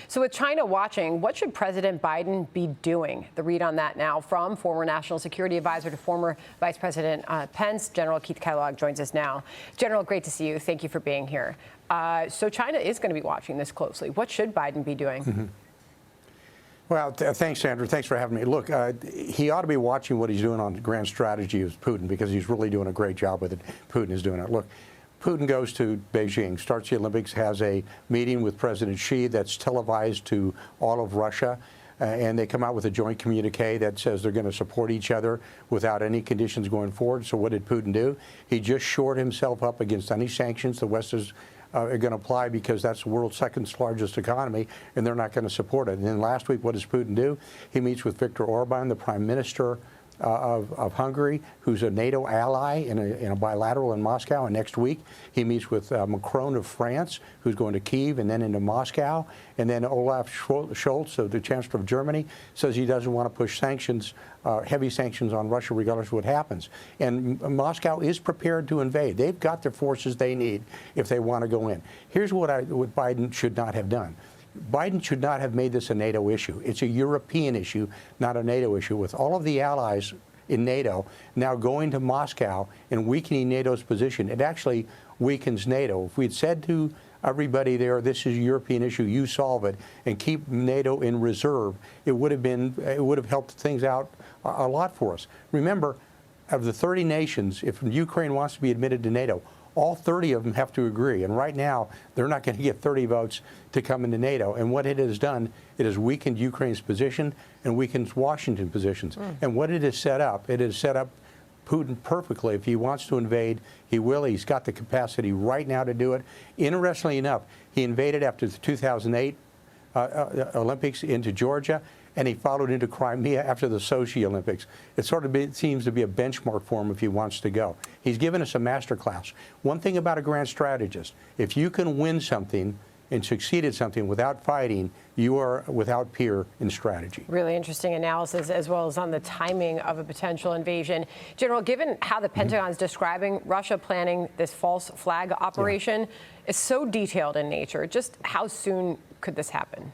So with China watching, what should President Biden be doing? The read on that now from former National Security Advisor to former Vice President Pence, General Keith Kellogg joins us now. General, great to see you. Thank you for being here. So China is going to be watching this closely. What should Biden be doing? Well, thanks, Sandra. Thanks for having me. Look, he ought to be watching what he's doing on the grand strategy of Putin, because he's really doing a great job with it. Putin is doing it. Look, Putin goes to Beijing, starts the Olympics, has a meeting with President Xi that's televised to all of Russia, and they come out with a joint communique that says they're going to support each other without any conditions going forward. So what did Putin do? He just shored himself up against any sanctions the West is are going to apply, because that's the world's second largest economy, and they're not going to support it. And then last week, what does Putin do? He meets with Viktor Orban, the prime minister of Hungary, who's a NATO ally, in a bilateral in Moscow. And next week, he meets with Macron of France, who's going to Kyiv and then into Moscow. And then Olaf Scholz, the Chancellor of Germany, says he doesn't want to push sanctions, heavy sanctions on Russia, regardless of what happens. And Moscow is prepared to invade. They've got the forces they need if they want to go in. Here's what Biden should not have done. Biden should not have made this a NATO issue. It's a European issue, not a NATO issue. With all of the allies in NATO now going to Moscow and weakening NATO's position, it actually weakens NATO. If we'd said to everybody there, this is a European issue, you solve it, and keep NATO in reserve, it would have helped things out a lot for us. Remember, of the 30 nations, if Ukraine wants to be admitted to NATO, all 30 of them have to agree. And right now, they're not going to get 30 votes to come into NATO. And what it has done, it has weakened Ukraine's position and weakened Washington's positions. And what it has set up Putin perfectly. If he wants to invade, he will. He's got the capacity right now to do it. Interestingly enough, he invaded after the 2008 Olympics into Georgia, and he followed into Crimea after the Sochi Olympics. It sort of seems to be a benchmark for him if he wants to go. He's given us a master class. One thing about a grand strategist, if you can win something and succeed at something without fighting, you are without peer in strategy. Really interesting analysis, as well as on the timing of a potential invasion. General, given how the Pentagon is describing Russia planning this false flag operation, is so detailed in nature, just how soon could this happen?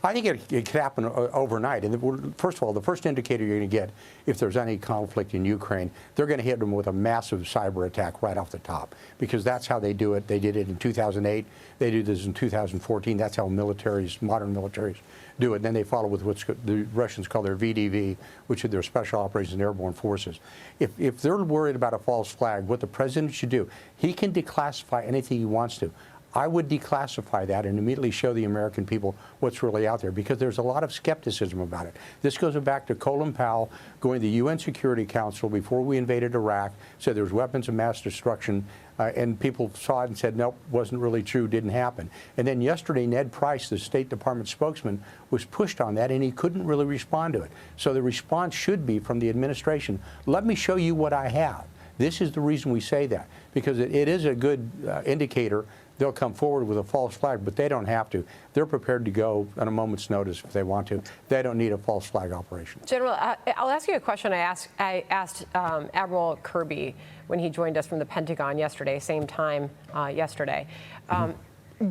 I think it could happen overnight. And first of all, the first indicator you're going to get if there's any conflict in Ukraine, they're going to hit them with a massive cyber attack right off the top, because that's how they do it. They did it in 2008. They did this in 2014. That's how militaries, modern militaries, do it. And then they follow with what the Russians call their VDV, which are their Special Operations and Airborne Forces. If they're worried about a false flag, what the president should do, he can declassify anything he wants to. I would declassify that and immediately show the American people what's really out there, because there's a lot of skepticism about it. This goes back to Colin Powell going to the UN Security Council before we invaded Iraq, said there was weapons of mass destruction, and people saw it and said, nope, wasn't really true, didn't happen. And then yesterday, Ned Price, the State Department spokesman, was pushed on that, and he couldn't really respond to it. So the response should be from the administration, let me show you what I have. This is the reason we say that, because it is a good indicator. They'll come forward with a false flag, but they don't have to. They're prepared to go on a moment's notice if they want to. They don't need a false flag operation. General, I'll ask you a question I asked Admiral Kirby when he joined us from the Pentagon yesterday, same time yesterday.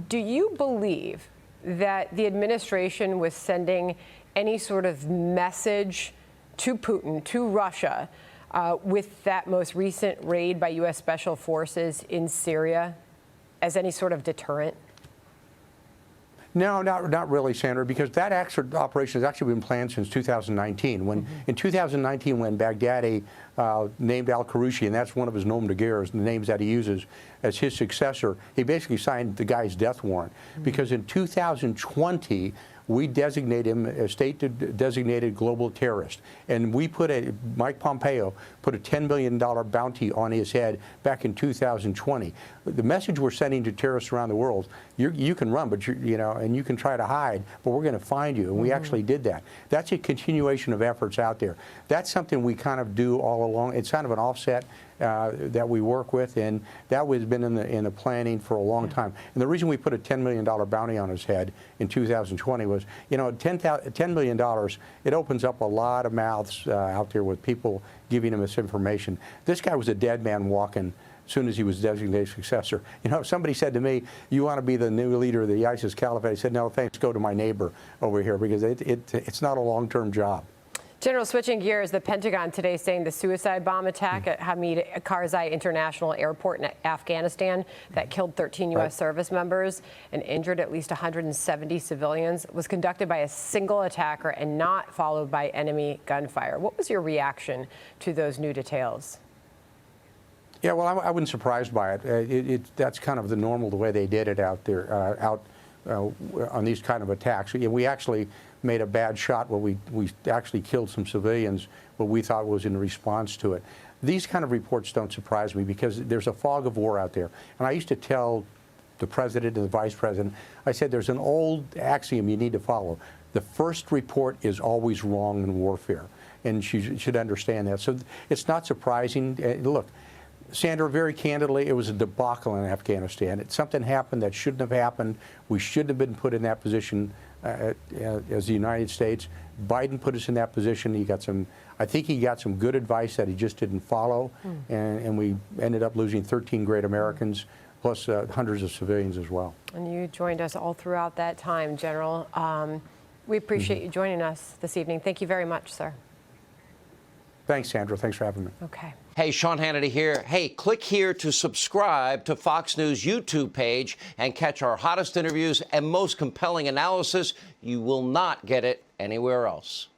Do you believe that the administration was sending any sort of message to Putin, to Russia, with that most recent raid by U.S. Special Forces in Syria, as any sort of deterrent? No, not really, Sandra, because that operation has actually been planned since 2019. In 2019, when Baghdadi named al-Qarushi, and that's one of his nom de guerre, the names that he uses as his successor, he basically signed the guy's death warrant. Because in 2020, we designate him a state-designated global terrorist. And we Mike Pompeo put a $10 million bounty on his head back in 2020. The message we're sending to terrorists around the world, you can run, but and you can try to hide, but we're going to find you. And we actually did that. That's a continuation of efforts out there. That's something we kind of do all along. It's kind of an offset that we work with, and that has been in the planning for a long time. And the reason we put a $10 million bounty on his head in 2020 was, $10 million, it opens up a lot of mouths out there with people giving him this information. This guy was a dead man walking, soon as he was designated successor. You know, if somebody said to me, you want to be the new leader of the ISIS caliphate, I said, no, thanks, go to my neighbor over here, because it's not a long-term job. General, switching gears, the Pentagon today saying the suicide bomb attack at Hamid Karzai International Airport in Afghanistan that killed 13 U.S. service members and injured at least 170 civilians was conducted by a single attacker and not followed by enemy gunfire. What was your reaction to those new details? Yeah, well, I wasn't surprised by it. That's kind of the way they did it out there, on these kind of attacks. We actually made a bad shot where we actually killed some civilians, what we thought was in response to it. These kind of reports don't surprise me because there's a fog of war out there. And I used to tell the president and the vice president, I said, there's an old axiom you need to follow. The first report is always wrong in warfare. And you should understand that. So it's not surprising. Look, Sandra, very candidly, it was a debacle in Afghanistan. Something happened that shouldn't have happened. We shouldn't have been put in that position as the United States. Biden put us in that position. I think he got some good advice that he just didn't follow, and we ended up losing 13 great Americans, plus hundreds of civilians as well. And you joined us all throughout that time, General. We appreciate you joining us this evening. Thank you very much, sir. Thanks, Sandra. Thanks for having me. Okay. Hey, Sean Hannity here. Hey, click here to subscribe to Fox News YouTube page and catch our hottest interviews and most compelling analysis. You will not get it anywhere else.